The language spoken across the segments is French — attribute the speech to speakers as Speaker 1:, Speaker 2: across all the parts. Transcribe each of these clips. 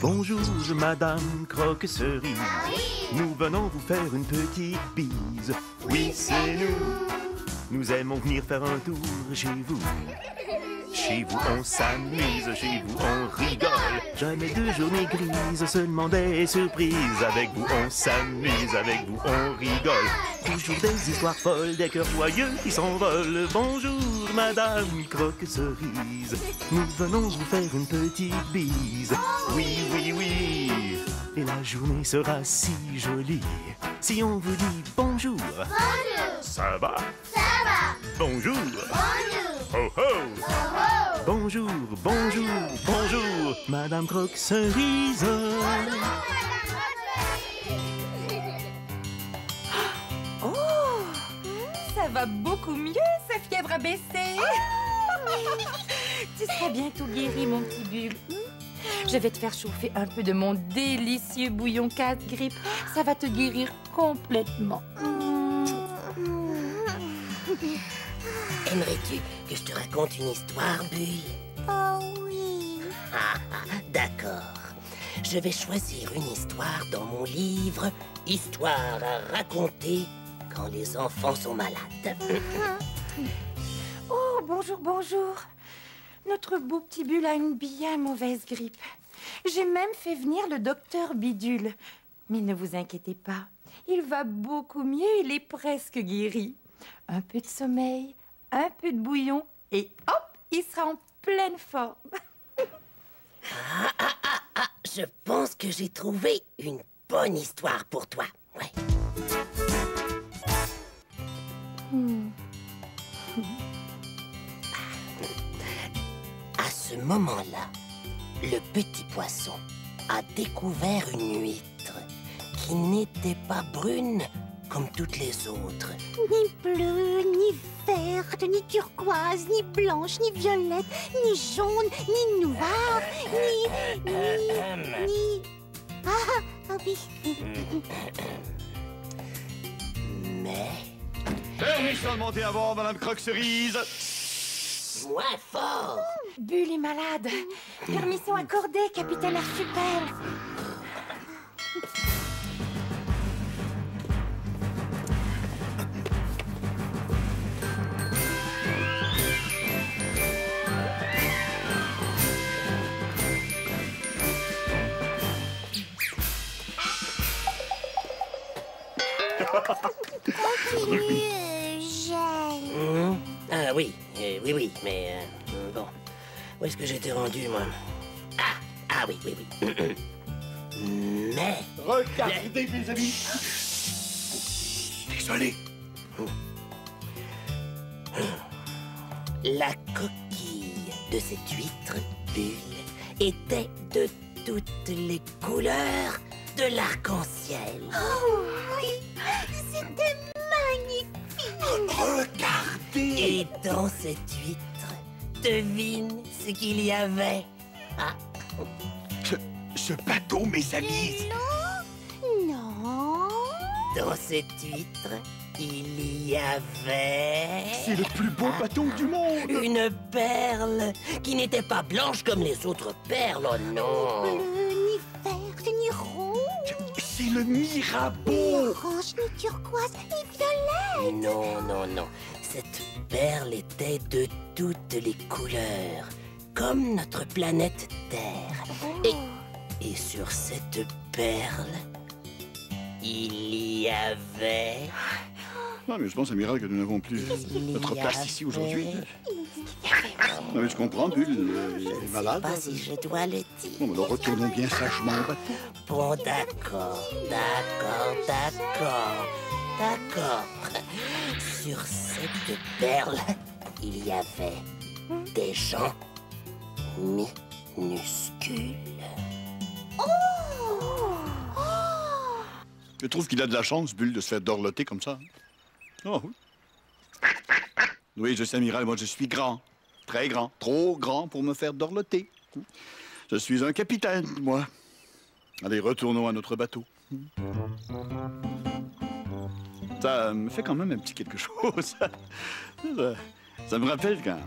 Speaker 1: Bonjour, Madame Croque-Cerise. Nous venons vous faire une petite bise. Oui, c'est nous. Nous aimons venir faire un tour chez vous. Chez vous, on s'amuse, chez vous, on rigole. Jamais de journée grise, seulement des surprises. Avec vous, on s'amuse, avec vous, on rigole. Toujours des histoires folles, des cœurs joyeux qui s'envolent. Bonjour, Madame Croque-Cerise. Nous venons vous faire une petite bise. Oui, oui, oui. Et la journée sera si jolie si on vous dit bonjour.
Speaker 2: Bonjour.
Speaker 1: Ça va?
Speaker 2: Ça va.
Speaker 1: Bonjour.
Speaker 2: Bonjour.
Speaker 1: Ho, ho.
Speaker 2: Oh, oh.
Speaker 1: Bonjour, bonjour, bonjour, Madame Croque-Cerise.
Speaker 3: Oh, ça va beaucoup mieux, sa fièvre a baissé. Tu seras bientôt guéri, mon petit Bulle. Je vais te faire chauffer un peu de mon délicieux bouillon casse-grippe. Ça va te guérir complètement.
Speaker 4: Aimerais-tu que je te raconte une histoire, Bulle?
Speaker 2: Oh oui.
Speaker 4: D'accord. Je vais choisir une histoire dans mon livre « Histoire à raconter quand les enfants sont malades ».
Speaker 3: Oh, bonjour, bonjour. Notre beau petit Bulle a une bien mauvaise grippe. J'ai même fait venir le docteur Bidule. Mais ne vous inquiétez pas, il va beaucoup mieux, il est presque guéri. Un peu de sommeil, un peu de bouillon et hop, il sera en pleine forme.
Speaker 4: Je pense que j'ai trouvé une bonne histoire pour toi. Ouais. À ce moment-là, le petit poisson a découvert une huître qui n'était pas brune comme toutes les autres.
Speaker 2: Ni bleue, ni verte, ni turquoise, ni blanche, ni violette, ni jaune, ni noire, ni... Ah oui.
Speaker 4: Mais
Speaker 1: Permission de monter à bord, Madame Croque-Cerise.
Speaker 4: moins fort.
Speaker 3: Bulle est malade. Permission accordée, capitaine Archipel.
Speaker 2: Gêne.
Speaker 4: Ah oui, oui, mais bon. Où est-ce que j'étais rendu, moi? Ah oui. Mais
Speaker 1: Regardez, mes amis. Désolé.
Speaker 4: la coquille de cette huître Bulle était de toutes les couleurs de l'arc-en-ciel.
Speaker 2: Oh oui, c'était magnifique.
Speaker 1: Regardez.
Speaker 4: Et dans cette huître, devine ce qu'il y avait.
Speaker 1: Ce bateau, mes amis.
Speaker 2: Non.
Speaker 4: Dans cette huître, il y avait...
Speaker 1: C'est le plus beau bateau du monde.
Speaker 4: une perle qui n'était pas blanche comme les autres perles, oh non.
Speaker 2: Bleu, ni verte, ni rouge,
Speaker 1: C'est le Mirabeau.
Speaker 2: ni orange, ni turquoise, ni violet.
Speaker 4: Non. Cette perle était de toutes les couleurs, comme notre planète Terre. Et sur cette perle, il y avait...
Speaker 5: Non, mais je pense, amiral, que nous n'avons plus notre place ici aujourd'hui. Non, mais je comprends, Bulle, il est
Speaker 4: Je ne sais
Speaker 5: malade.
Speaker 4: pas si je dois le dire.
Speaker 5: Bon, alors retournons bien sagement au bateau.
Speaker 4: Bon, d'accord. Sur cette perle, il y avait des gens minuscules.
Speaker 5: Je trouve qu'il a de la chance, Bulle, de se faire dorloter comme ça. Oh, oui. Oui, je sais, amiral, moi je suis grand. Très grand. Trop grand pour me faire dorloter. Je suis un capitaine, moi. Allez, retournons à notre bateau. Ça me fait quand même un petit quelque chose. Ça me rappelle quand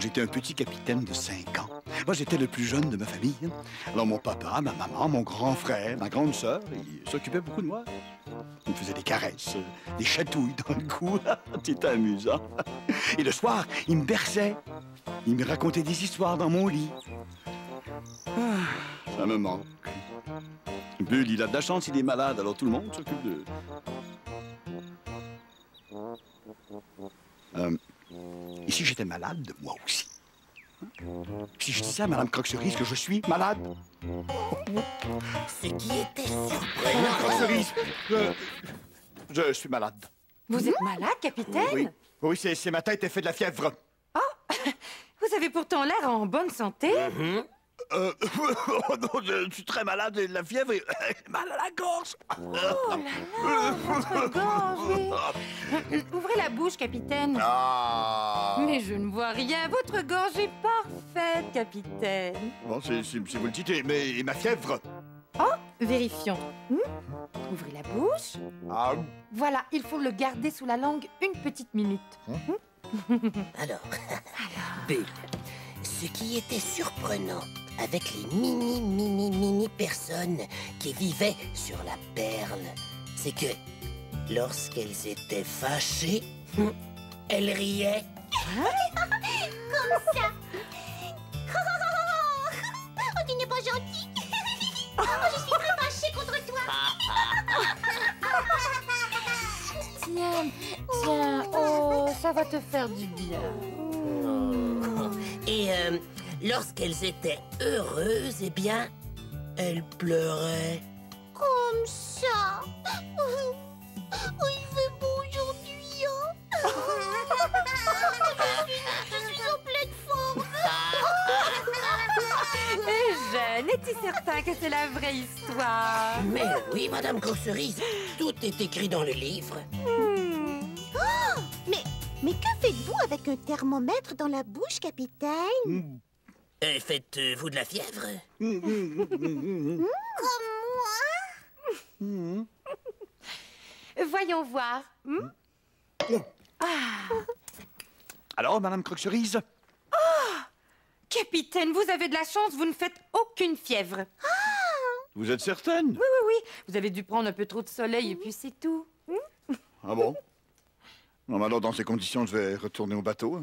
Speaker 5: j'étais un petit capitaine de 5 ans. Moi, j'étais le plus jeune de ma famille. Alors, mon papa, ma maman, mon grand frère, ma grande sœur, ils s'occupaient beaucoup de moi. Ils me faisaient des caresses, des chatouilles dans le cou. C'était amusant. Et le soir, ils me berçaient. Ils me racontaient des histoires dans mon lit. Ça me manque. Bull, il a de la chance, il est malade, alors tout le monde s'occupe de... Et si j'étais malade, moi aussi? Si je disais à Madame Croque-Cerise que je suis malade?
Speaker 4: Ce qui était surprenant.
Speaker 5: Madame Croque-Cerise, je suis malade.
Speaker 3: Vous êtes malade, capitaine?
Speaker 5: Oui, oui, c'est ma tête, elle fait de la fièvre.
Speaker 3: Vous avez pourtant l'air en bonne santé.
Speaker 5: Oh non, je suis très malade et la fièvre est mal à la gorge.
Speaker 3: Oh là là, votre gorge, oui. Ouvrez la bouche, capitaine. Mais je ne vois rien. Votre gorge est parfaite, capitaine.
Speaker 5: Bon, si vous le dites, mais et ma fièvre?
Speaker 3: Vérifions. Ouvrez la bouche. Voilà, il faut le garder sous la langue une petite minute.
Speaker 4: Alors, Bull, ce qui était surprenant avec les mini personnes qui vivaient sur la perle, c'est que lorsqu'elles étaient fâchées, elles riaient.
Speaker 2: Comme ça. Oh, tu n'es pas gentil. Oh, je suis très fâchée contre toi.
Speaker 3: Tiens, oh, ça va te faire du bien.
Speaker 4: Et lorsqu'elles étaient heureuses, eh bien, elles pleuraient.
Speaker 2: Comme ça. Oh, il fait beau aujourd'hui, hein. Je suis en pleine forme.
Speaker 3: Et jeune, es-tu certain que c'est la vraie histoire?
Speaker 4: Mais oui, Madame Croque-Cerise, tout est écrit dans le livre.
Speaker 2: Mais que faites-vous avec un thermomètre dans la bouche, capitaine?
Speaker 4: Faites-vous de la fièvre?
Speaker 2: Comme moi?
Speaker 3: Voyons voir.
Speaker 5: Alors, Madame Croque-Cerise?
Speaker 3: Capitaine, vous avez de la chance, vous ne faites aucune fièvre.
Speaker 5: Vous êtes certaine?
Speaker 3: Oui, vous avez dû prendre un peu trop de soleil et puis c'est tout.
Speaker 5: Ah bon? Non, mais alors, dans ces conditions, je vais retourner au bateau.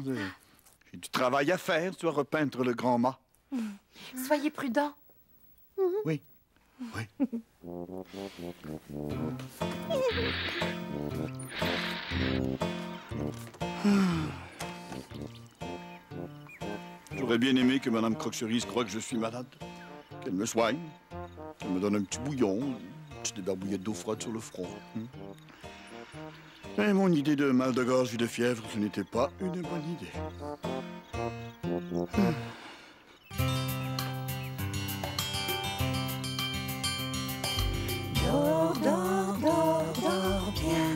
Speaker 5: J'ai du travail à faire, tu dois repeindre le grand mât.
Speaker 3: Soyez prudent.
Speaker 5: Oui. J'aurais bien aimé que Madame Croque-Cerise croie que je suis malade. Qu'elle me soigne. Qu'elle me donne un petit bouillon, une petite barbouillette d'eau froide sur le front. Et mon idée de mal de gorge et de fièvre, ce n'était pas une bonne idée.
Speaker 3: Dors bien.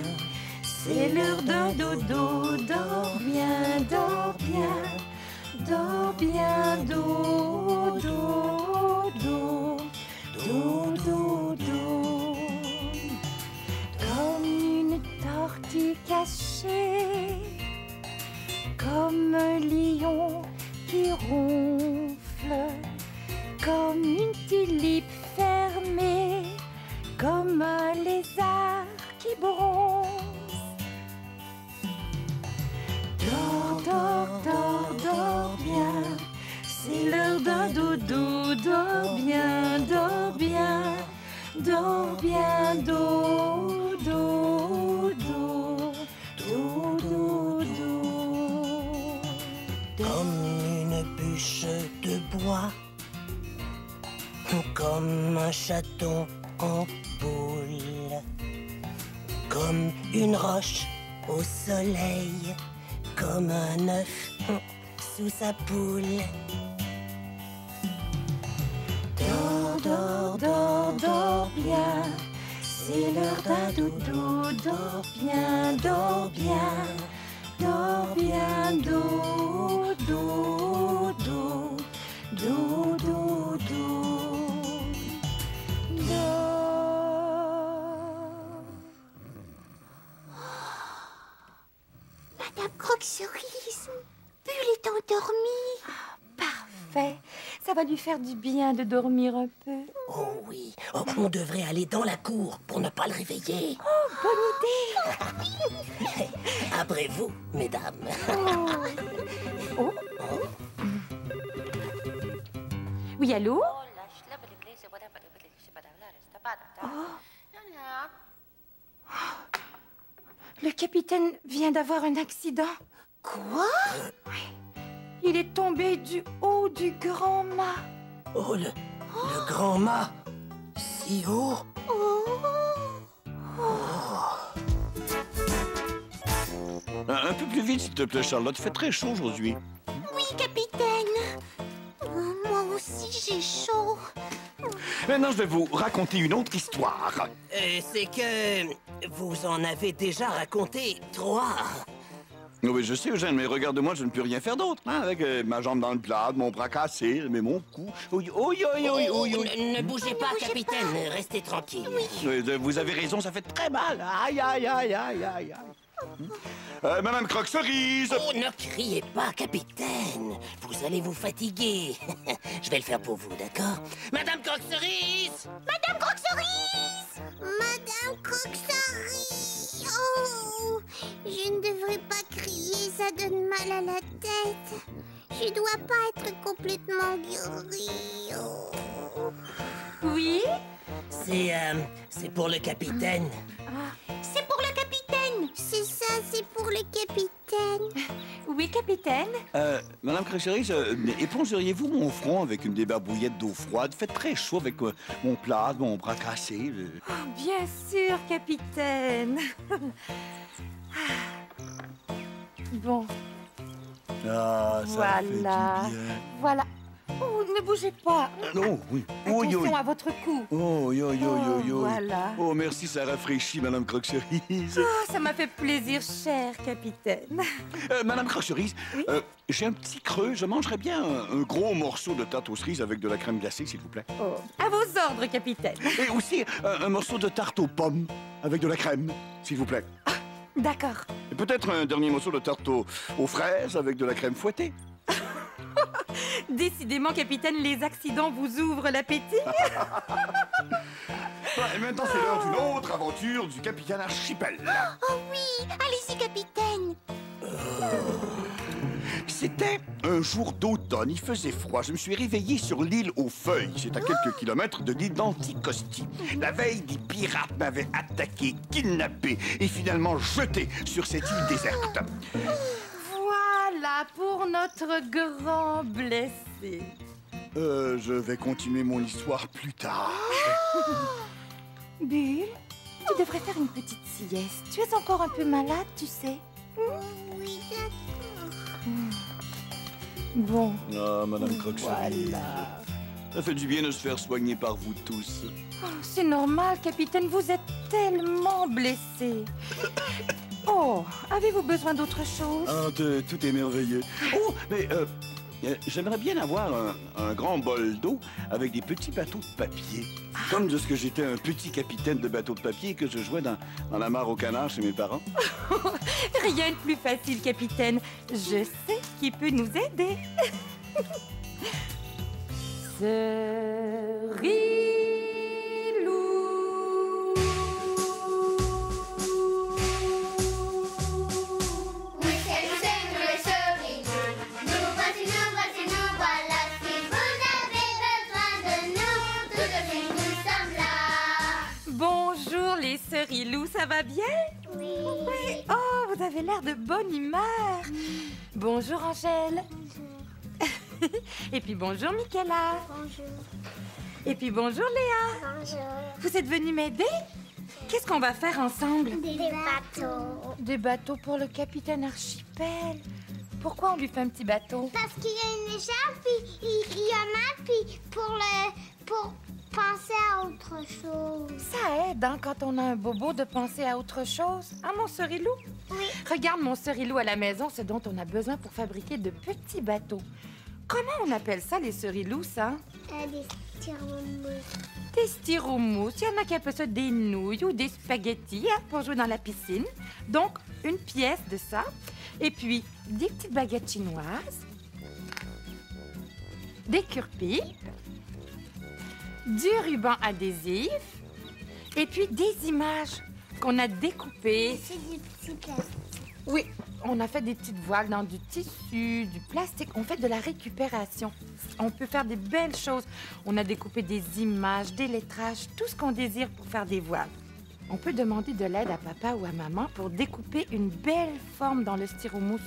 Speaker 3: C'est l'heure d'un dodo. Dors bien, dors bien. Dors bien, dodo. Dodo. Comme une tortue cachée, comme un lion qui ronfle, comme une tulipe fermée, comme un lézard qui bronze. Dors bien, c'est l'heure d'un dodo. Dors bien, dodo.
Speaker 4: Comme une bûche de bois, comme un chaton en boule, comme une roche au soleil, comme un œuf sous sa poule.
Speaker 3: Dors bien, c'est l'heure d'un dodo. Dors bien, dodo.
Speaker 2: Madame Croque-Cerise, Bull est endormie.
Speaker 3: Parfait. Ça va lui faire du bien de dormir un peu.
Speaker 4: Oh oui, oh, on devrait aller dans la cour pour ne pas le réveiller.
Speaker 3: Oh, bonne idée.
Speaker 4: Abrez-vous, mesdames.
Speaker 3: Oh. Oui, allô? Le capitaine vient d'avoir un accident.
Speaker 2: Quoi?
Speaker 3: Il est tombé du haut du grand mât.
Speaker 4: Oh, le grand mât. Si haut.
Speaker 5: Un peu plus vite, s'il te plaît, Charlotte. Il fait très chaud aujourd'hui.
Speaker 2: Oui, capitaine. Moi aussi, j'ai chaud.
Speaker 5: Maintenant, je vais vous raconter une autre histoire.
Speaker 4: C'est que vous en avez déjà raconté 3.
Speaker 5: Oui, je sais, Eugène, mais regarde-moi, je ne peux rien faire d'autre. Hein, avec ma jambe dans le plat, mon bras cassé, mais mon cou. Oui, oui, oui, oui, oui, oui.
Speaker 4: Ne bougez pas, capitaine. Restez tranquille.
Speaker 5: Oui, vous avez raison, ça fait très mal. Aïe, aïe, aïe, aïe, aïe, aïe. Madame Croque-Cerise!
Speaker 4: Oh, ne criez pas, capitaine. Vous allez vous fatiguer. Je vais le faire pour vous, d'accord? Madame Croque-Cerise!
Speaker 2: Madame Croque-Cerise! Madame Croque-Cerise! Oh! Je ne devrais pas crier, ça donne mal à la tête. Je dois pas être complètement guérie. Oh.
Speaker 3: Oui?
Speaker 4: C'est pour le capitaine.
Speaker 2: C'est pour le capitaine! C'est ça, c'est pour le capitaine.
Speaker 3: Oui, capitaine?
Speaker 5: Madame Croque-Cerise, épongeriez-vous mon front avec une débarbouillette d'eau froide? Fait très chaud avec mon plat, mon bras cassé.
Speaker 3: Bien sûr, capitaine. Bon,
Speaker 5: Ah, ça
Speaker 3: voilà.
Speaker 5: fait du bien.
Speaker 3: Voilà. Oh, ne bougez pas.
Speaker 5: Oh, oui. Oh, yo,
Speaker 3: Attention à votre cou.
Speaker 5: Oh, yo, yo, yo, yo.
Speaker 3: Voilà.
Speaker 5: Oh, merci, ça rafraîchit, Madame Croque-Cerise.
Speaker 3: Oh, ça m'a fait plaisir, cher capitaine.
Speaker 5: Madame Croque-Cerise,
Speaker 3: Oui?
Speaker 5: j'ai un petit creux. Je mangerais bien un gros morceau de tarte aux cerises avec de la crème glacée, s'il vous plaît.
Speaker 3: Oh, à vos ordres, capitaine.
Speaker 5: Et aussi un morceau de tarte aux pommes avec de la crème, s'il vous plaît.
Speaker 3: D'accord.
Speaker 5: Et peut-être un dernier morceau de tarte aux fraises avec de la crème fouettée.
Speaker 3: Décidément, capitaine, les accidents vous ouvrent l'appétit.
Speaker 5: Et maintenant, c'est l'heure d'une autre aventure du capitaine Archipel.
Speaker 2: Oh oui, allez-y, capitaine.
Speaker 5: C'était un jour d'automne, il faisait froid. Je me suis réveillé sur l'île aux feuilles. C'est à quelques kilomètres de l'île d'Anticosti. La veille, des pirates m'avaient attaqué, kidnappé et finalement jeté sur cette île déserte.
Speaker 3: Voilà pour notre grand blessé.
Speaker 5: Je vais continuer mon histoire plus tard.
Speaker 3: Bulle, tu devrais faire une petite sieste. Tu es encore un peu malade, tu sais.
Speaker 2: Oui, d'accord.
Speaker 3: Bon,
Speaker 5: Ah, Madame Croque-Cerise.
Speaker 3: voilà.
Speaker 5: Ça fait du bien de se faire soigner par vous tous.
Speaker 3: Oh, c'est normal, capitaine, vous êtes tellement blessé. Oh, avez-vous besoin d'autre chose?
Speaker 5: Ah, tout est merveilleux. Oh, mais j'aimerais bien avoir un grand bol d'eau avec des petits bateaux de papier. Comme de ce que j'étais un petit capitaine de bateau de papier et que je jouais dans la mare aux canards chez mes parents.
Speaker 3: Rien de plus facile, capitaine. Je sais qui peut nous aider. Cerilou.
Speaker 6: Oui, c'est nous les cerises. Nous voici, nous voilà. Si vous avez besoin de nous, tout de suite nous sommes là.
Speaker 3: Bonjour les cerilous, ça va bien?
Speaker 6: Oui.
Speaker 3: Oui. Oh, vous avez l'air de bonne humeur. Bonjour Angèle. Et puis bonjour Michaela.
Speaker 6: Bonjour.
Speaker 3: Et puis bonjour Léa.
Speaker 6: Bonjour.
Speaker 3: Vous êtes venus m'aider? Qu'est-ce qu'on va faire ensemble?
Speaker 6: Des bateaux.
Speaker 3: Des bateaux pour le capitaine Archipel. Pourquoi on lui fait un petit bateau?
Speaker 6: Parce qu'il y a une écharpe, puis il y en a, puis pour penser à autre chose.
Speaker 3: Ça aide, hein, quand on a un bobo de penser à autre chose. Hein, mon cerilou?
Speaker 6: Oui.
Speaker 3: Regarde mon cerilou à la maison, ce dont on a besoin pour fabriquer de petits bateaux. Comment on appelle ça, les cerilous, ça?
Speaker 6: Des styromousse.
Speaker 3: Des styromousses. Il y en a qui appellent ça des nouilles ou des spaghettis, hein, pour jouer dans la piscine. Donc, une pièce de ça. Et puis, des petites baguettes chinoises. des cure-pieds, du ruban adhésif et puis des images qu'on a découpées.
Speaker 2: C'est du petit plastique.
Speaker 3: Oui, on a fait des petites voiles dans du tissu, du plastique. On fait de la récupération. On peut faire des belles choses. On a découpé des images, des lettrages, tout ce qu'on désire pour faire des voiles. On peut demander de l'aide à papa ou à maman pour découper une belle forme dans le styromousse,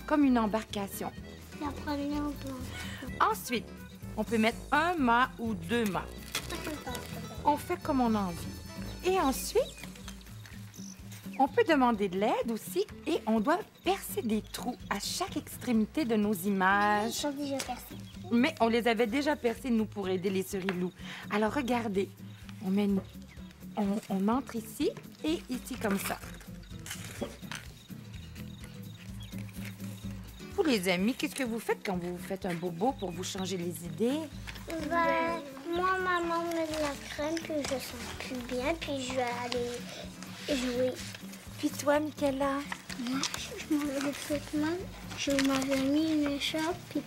Speaker 3: comme une embarcation.
Speaker 2: La première blanche.
Speaker 3: Ensuite, on peut mettre un mât ou 2 mâts. On fait comme on a envie. Et ensuite, on peut demander de l'aide aussi et on doit percer des trous à chaque extrémité de nos
Speaker 2: Ils
Speaker 3: images.
Speaker 2: sont déjà percés.
Speaker 3: Mais on les avait déjà percés, nous, pour aider les cerilous. Alors, regardez, on entre ici et ici comme ça. Vous, les amis, qu'est-ce que vous faites quand vous faites un bobo pour vous changer les idées?
Speaker 2: Ben, moi, maman met de la crème, puis je sens plus bien, puis je vais aller jouer.
Speaker 3: Puis toi, Michaela?
Speaker 2: Moi, je m'avais fait mal. Je m'avais mis une écharpe, puis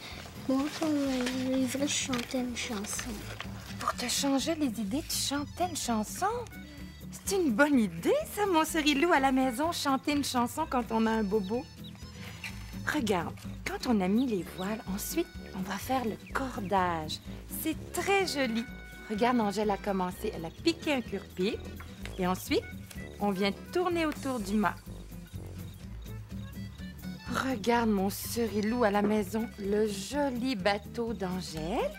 Speaker 2: moi, quand on m'a livré, je chantais une chanson.
Speaker 3: Pour te changer les idées, tu chantais une chanson? C'est une bonne idée, ça, mon cerilou, à la maison, chanter une chanson quand on a un bobo. Regarde, quand on a mis les voiles, ensuite, on va faire le cordage. C'est très joli. Regarde, Angèle a commencé. Elle a piqué un cure-pied. Et ensuite, on vient tourner autour du mât. Regarde, mon cerilou, à la maison, le joli bateau d'Angèle.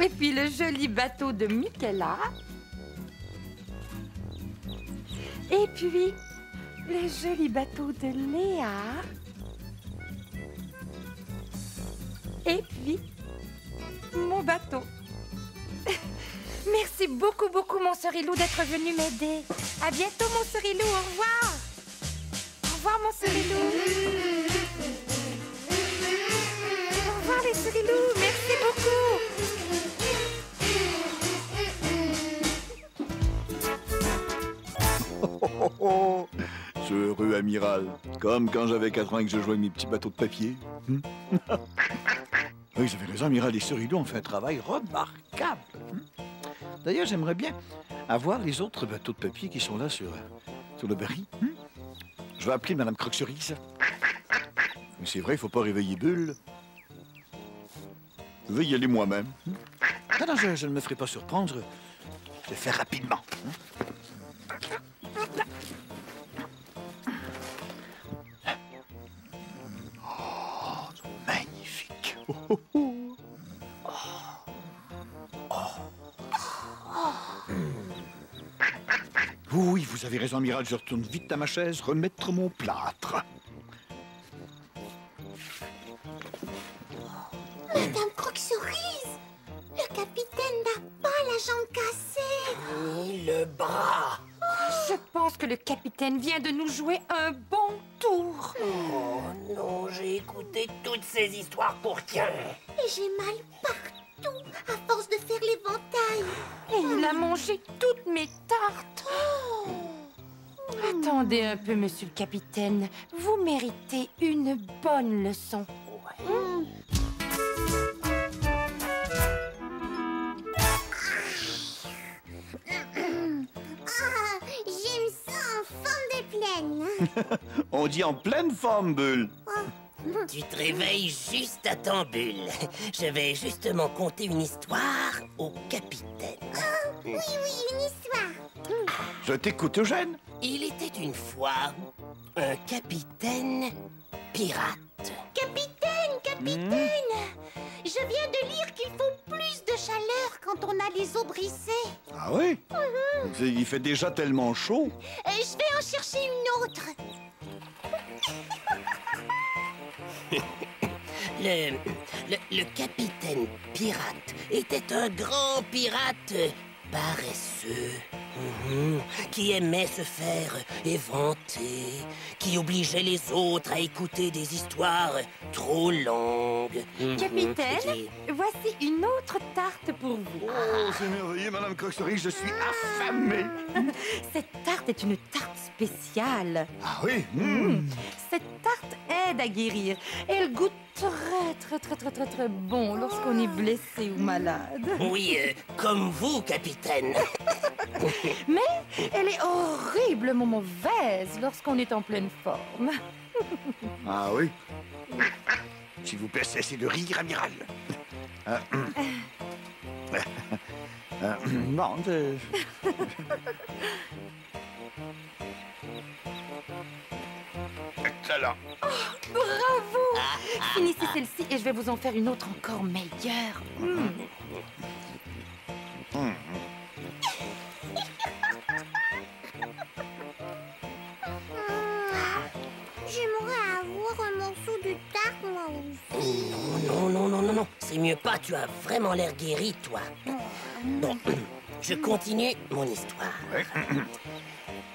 Speaker 3: Et puis le joli bateau de Michaela. Et puis le joli bateau de Léa. Et puis mon bateau. Merci beaucoup, beaucoup, mon cerilou, d'être venu m'aider. À bientôt, mon cerilou. Au revoir. Au revoir, mon cerilou. Au revoir, les cerilous. Merci beaucoup.
Speaker 5: Ce heureux amiral, comme quand j'avais 4 ans et que je jouais avec mes petits bateaux de papier. Oui, vous avez raison, amiral, les cerilous ont fait un travail remarquable. D'ailleurs, j'aimerais bien avoir les autres bateaux de papier qui sont là sur le baril. Je vais appeler Madame Croque-Cerise. Mais c'est vrai, il ne faut pas réveiller Bulle. Je vais y aller moi-même. Non, je ne me ferai pas surprendre. Je vais faire rapidement. Magnifique. Oui, vous avez raison, amiral. Je retourne vite à ma chaise, remettre mon plâtre.
Speaker 2: Madame Croque-Cerise, le capitaine n'a pas la jambe cassée.
Speaker 4: Ni le bras.
Speaker 3: Je pense que le capitaine vient de nous jouer un bon tour.
Speaker 4: Oh non, j'ai écouté toutes ces histoires pour rien.
Speaker 2: Et j'ai mal partout à force de faire l'éventail.
Speaker 3: Et il a mangé toutes mes tartes. Attendez un peu, monsieur le capitaine. Vous méritez une bonne leçon.
Speaker 2: Ah, j'aime ça en forme de plaine.
Speaker 5: On dit en pleine forme, Bulle.
Speaker 4: Tu te réveilles juste à temps, Bulle. Je vais justement conter une histoire au capitaine.
Speaker 2: Oui, une histoire.
Speaker 5: Je t'écoute, Eugène.
Speaker 4: Il était une fois un capitaine pirate.
Speaker 2: Capitaine, je viens de lire qu'il faut plus de chaleur quand on a les os brisés.
Speaker 5: Ah oui? Il fait déjà tellement chaud.
Speaker 2: Je vais en chercher une autre.
Speaker 4: Le capitaine pirate était un grand pirate paresseux, qui aimait se faire éventer, qui obligeait les autres à écouter des histoires trop longues.
Speaker 3: Capitaine, voici une autre tarte pour vous.
Speaker 5: Oh, c'est merveilleux, Madame Croque-Cerise, je suis affamé.
Speaker 3: Cette tarte est une tarte spéciale.
Speaker 5: Ah oui?
Speaker 3: Cette tarte aide à guérir. Elle goûte très bon lorsqu'on est blessé ou malade.
Speaker 4: Oui, comme vous, capitaine.
Speaker 3: Mais elle est horriblement mauvaise lorsqu'on est en pleine forme.
Speaker 5: Ah oui? S'il vous plaît, cessez de rire, amiral. Non, Excellent.
Speaker 3: Bravo! Finissez celle-ci et je vais vous en faire une autre encore meilleure.
Speaker 2: J'aimerais avoir un morceau de tarte, moi aussi.
Speaker 4: Non. C'est mieux pas, tu as vraiment l'air guéri, toi. Bon, je continue mon histoire.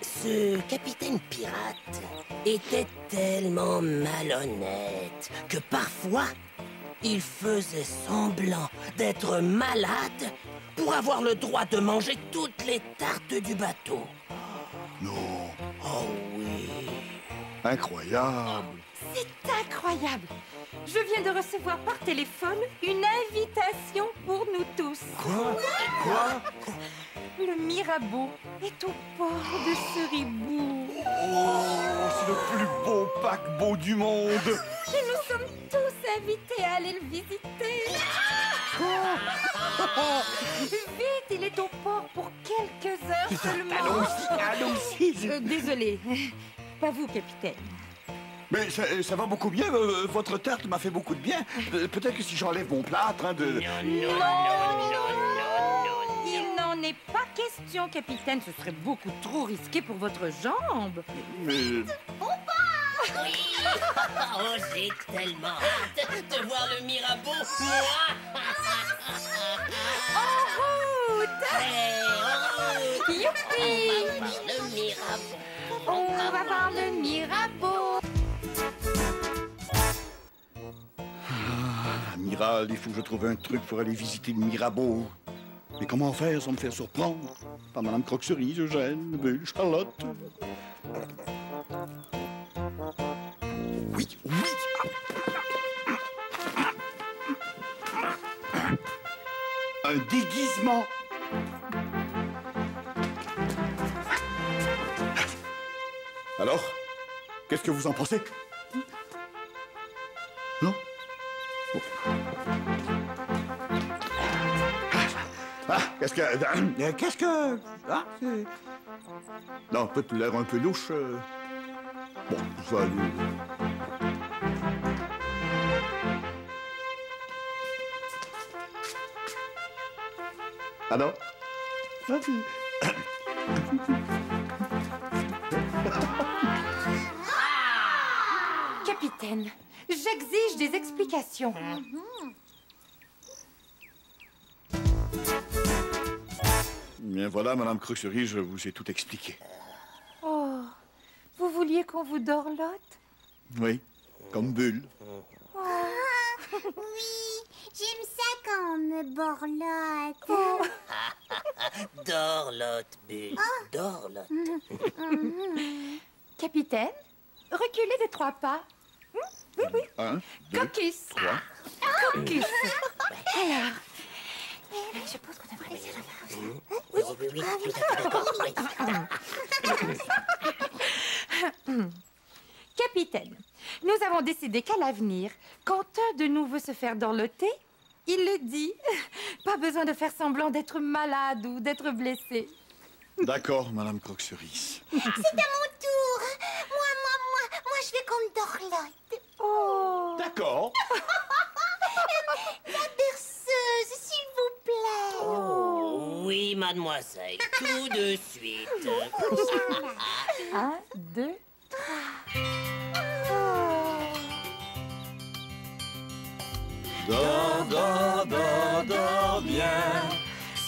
Speaker 4: Ce capitaine pirate était tellement malhonnête que parfois, il faisait semblant d'être malade pour avoir le droit de manger toutes les tartes du bateau.
Speaker 5: Non.
Speaker 4: Oh oui.
Speaker 5: Incroyable.
Speaker 3: C'est incroyable! Je viens de recevoir par téléphone une invitation pour nous tous.
Speaker 5: Quoi?
Speaker 3: Le Mirabeau est au port de ce ribou.
Speaker 5: Oh, c'est le plus beau paquebot du monde.
Speaker 3: Et nous sommes tous invités à aller le visiter. Vite, il est au port pour quelques heures seulement.
Speaker 5: Allons-y.
Speaker 3: Désolée, pas vous, capitaine.
Speaker 5: Mais ça va beaucoup bien. Votre tarte m'a fait beaucoup de bien. Peut-être que si j'enlève mon plâtre,
Speaker 3: Il n'en est pas question, capitaine. Ce serait beaucoup trop risqué pour votre jambe.
Speaker 5: Mais...
Speaker 4: Oui. Oh, j'ai tellement hâte de voir le Mirabeau, moi.
Speaker 3: En route!
Speaker 4: Hey, oh,
Speaker 3: Youpi!
Speaker 4: le Mirabeau.
Speaker 3: On va voir le Mirabeau.
Speaker 5: Amiral, il faut que je trouve un truc pour aller visiter le Mirabeau. Mais comment faire sans me faire surprendre par Madame Croque-Cerise, Eugène, Bulle, Charlotte? Oui. Un déguisement. Alors, qu'est-ce que vous en pensez? Non? Bon. Qu'est-ce que... Ah, c'est... Non, peut-être l'air un peu louche. Bon, ça... Alors?
Speaker 3: Capitaine, j'exige des explications.
Speaker 5: Bien voilà, Madame Croque-Cerise, je vous ai tout expliqué.
Speaker 3: Oh, vous vouliez qu'on vous dorlote?
Speaker 5: Oui, comme Bulle.
Speaker 2: Oui, j'aime ça quand on me borlote.
Speaker 4: Dorlote, Bulle. Dorlote.
Speaker 3: Capitaine, reculez de 3 pas. Oui.
Speaker 5: 1, 2,
Speaker 3: Caucus.
Speaker 5: 3.
Speaker 3: Caucus. Alors, je pense qu'on devrait laisser la
Speaker 4: Oui, tout à fait d'accord.
Speaker 3: Capitaine, nous avons décidé qu'à l'avenir, quand un de nous veut se faire dorloter, il le dit. Pas besoin de faire semblant d'être malade ou d'être blessé.
Speaker 5: D'accord, Madame Croque-Cerise.
Speaker 2: C'est à mon tour. Moi, je veux qu'on me dorlote.
Speaker 3: Oh.
Speaker 5: D'accord.
Speaker 2: La berceuse, s'il vous plaît.
Speaker 4: Oh, oui, mademoiselle, tout de suite.
Speaker 3: 1, 2, 3.
Speaker 1: Dors bien.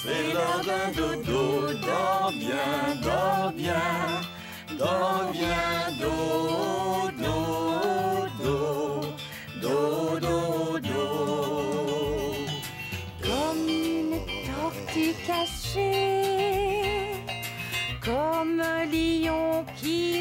Speaker 1: C'est l'heure d'un dodo. Dors bien, dors bien. Dors bien, dodo, dodo.
Speaker 3: Comme une tortue cachée, comme un lion qui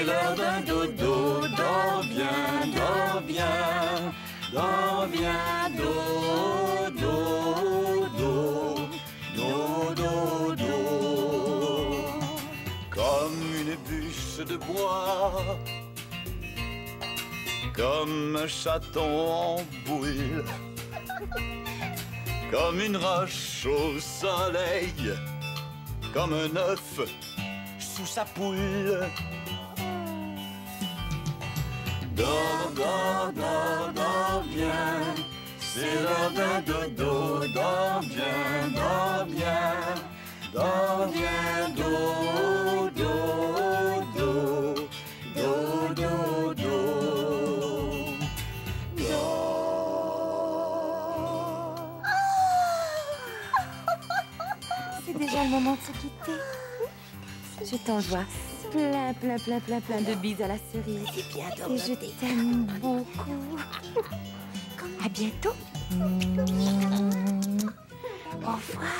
Speaker 5: l'heure d'un dodo. Dors bien, dors bien, dors bien, dodo, dodo, dodo, dodo. Comme une bûche de bois, comme un chaton en boule, comme une roche au soleil, comme un œuf sous sa poule. Dors, dors, dors, dors bien, c'est l'heure d'un dodo. Dors bien, dors bien, dors bien, dodo, dodo, dodo, dodo.
Speaker 3: C'est déjà le moment de se quitter. Je t'envoie plein, plein, plein, plein, plein de bises à la cerise.
Speaker 4: C'est bien
Speaker 3: Et je
Speaker 4: dorloté.
Speaker 3: t'aime beaucoup. À bientôt. Au revoir.